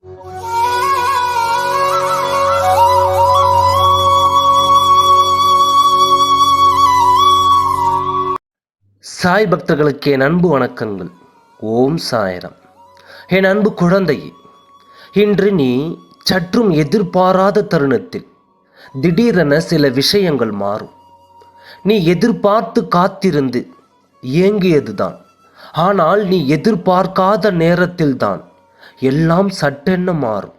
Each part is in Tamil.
சாய் பக்தர்களுக்கு என் அன்பு வணக்கங்கள். ஓம் சாய்ராம். என் அன்பு குழந்தையே, இன்று நீ சற்றும் எதிர்பாராத தருணத்தில் திடீரென சில விஷயங்கள் மாறும். நீ எதிர்பார்த்து காத்திருந்து ஏங்கியதுதான். ஆனால் நீ எதிர்பார்க்காத நேரத்தில்தான் எல்லாம் சட்டென மாறும்.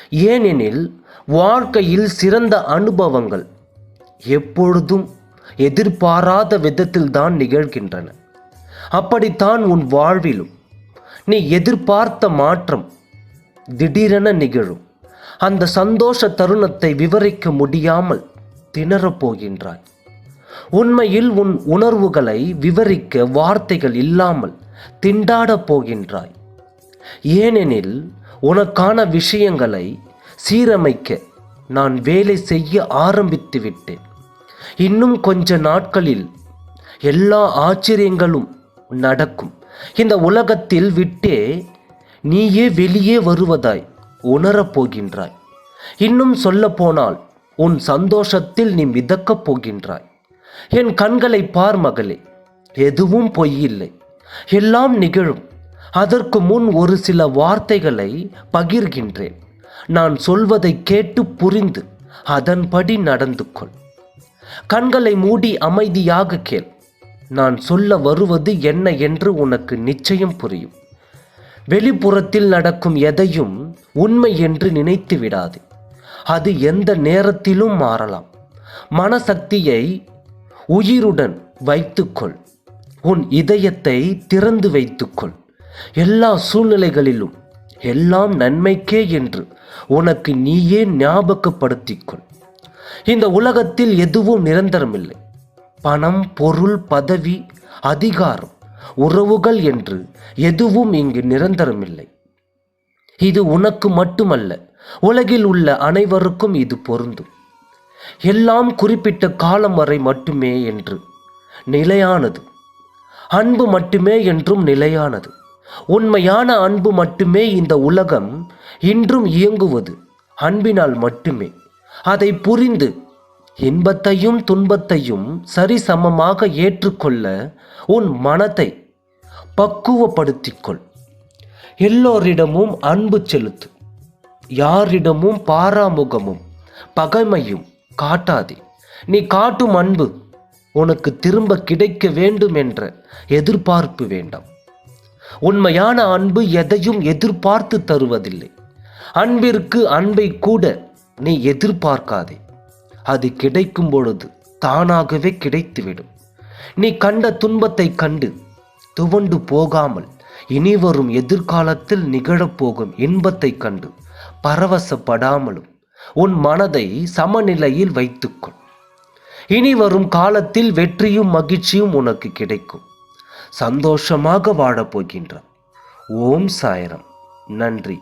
ஏனெனில் வாழ்க்கையில் சிறந்த அனுபவங்கள் எப்பொழுதும் எதிர்பாராத விதத்தில்தான் நிகழ்கின்றன. அப்படித்தான் உன் வாழ்விலும் நீ எதிர்பார்த்த மாற்றம் திடீரென நிகழும். அந்த சந்தோஷ தருணத்தை விவரிக்க முடியாமல் திணறப் போகின்றாய். உண்மையில் உன் உணர்வுகளை விவரிக்க வார்த்தைகள் இல்லாமல் திண்டாடப் போகின்றாய். ஏனெனில் உனக்கான விஷயங்களை சீரமைக்க நான் வேலை செய்ய ஆரம்பித்து விட்டேன். இன்னும் கொஞ்ச நாட்களில் எல்லா ஆச்சரியங்களும் நடக்கும். இந்த உலகத்தில் விட்டே நீயே வெளியே வருவதாய் உணரப் போகின்றாய். இன்னும் சொல்ல போனால் உன் சந்தோஷத்தில் நீ மிதக்கப் போகின்றாய். என் கண்களை பார் மகளே, எதுவும் பொய்யில்லை, எல்லாம் நிகழும். அதற்கு முன் ஒரு சில வார்த்தைகளை பகிர்கின்றேன். நான் சொல்வதை கேட்டு புரிந்து அதன்படி நடந்து கொள். கண்களை மூடி அமைதியாக கேள். நான் சொல்ல வருவது என்ன என்று உனக்கு நிச்சயம் புரியும். வெளிப்புறத்தில் நடக்கும் எதையும் உண்மை என்று நினைத்து விடாது. அது எந்த நேரத்திலும் மாறலாம். மனசக்தியை உயிருடன் வைத்துக்கொள். உன் இதயத்தை திறந்து வைத்துக்கொள். எல்லா சூழ்நிலைகளிலும் எல்லாம் நன்மைக்கே என்று உனக்கு நீயே ஞாபகப்படுத்திக்கொள். இந்த உலகத்தில் எதுவும் நிரந்தரமில்லை. பணம், பொருள், பதவி, அதிகாரம், உறவுகள் என்று எதுவும் இங்கு நிரந்தரமில்லை. இது உனக்கு மட்டுமல்ல, உலகில் உள்ள அனைவருக்கும் இது பொருந்தும். எல்லாம் குறிப்பிட்ட காலம் வரை மட்டுமே என்று நிலையானது. அன்பு மட்டுமே என்றும் நிலையானது. உண்மையான அன்பு மட்டுமே இந்த உலகம் இன்றும் இயங்குவது அன்பினால் மட்டுமே. அதை புரிந்து இன்பத்தையும் துன்பத்தையும் சரிசமமாக ஏற்றுக்கொள்ள உன் மனதை பக்குவப்படுத்திக்கொள். எல்லோரிடமும் அன்பு செலுத்து. யாரிடமும் பாராமுகமும் பகைமையும் காட்டாதே. நீ காட்டும் அன்பு உனக்கு திரும்ப கிடைக்க வேண்டும் என்ற எதிர்பார்ப்பு வேண்டாம். உண்மையான அன்பு எதையும் எதிர்பார்த்து தருவதில்லை. அன்பிற்கு அன்பை கூட நீ எதிர்பார்க்காதே. அது கிடைக்கும் பொழுது தானாகவே கிடைத்துவிடும். நீ கண்ட துன்பத்தை கண்டு துவண்டு போகாமல் இனி வரும் எதிர்காலத்தில் நிகழப்போகும் இன்பத்தை கண்டு பரவசப்படாமலும் உன் மனதை சமநிலையில் வைத்துக்கொள். இனி வரும் காலத்தில் வெற்றியும் மகிழ்ச்சியும் உனக்கு கிடைக்கும். சந்தோஷமாக வாழப்போகின்றான். ஓம் சாய்ராம். நன்றி.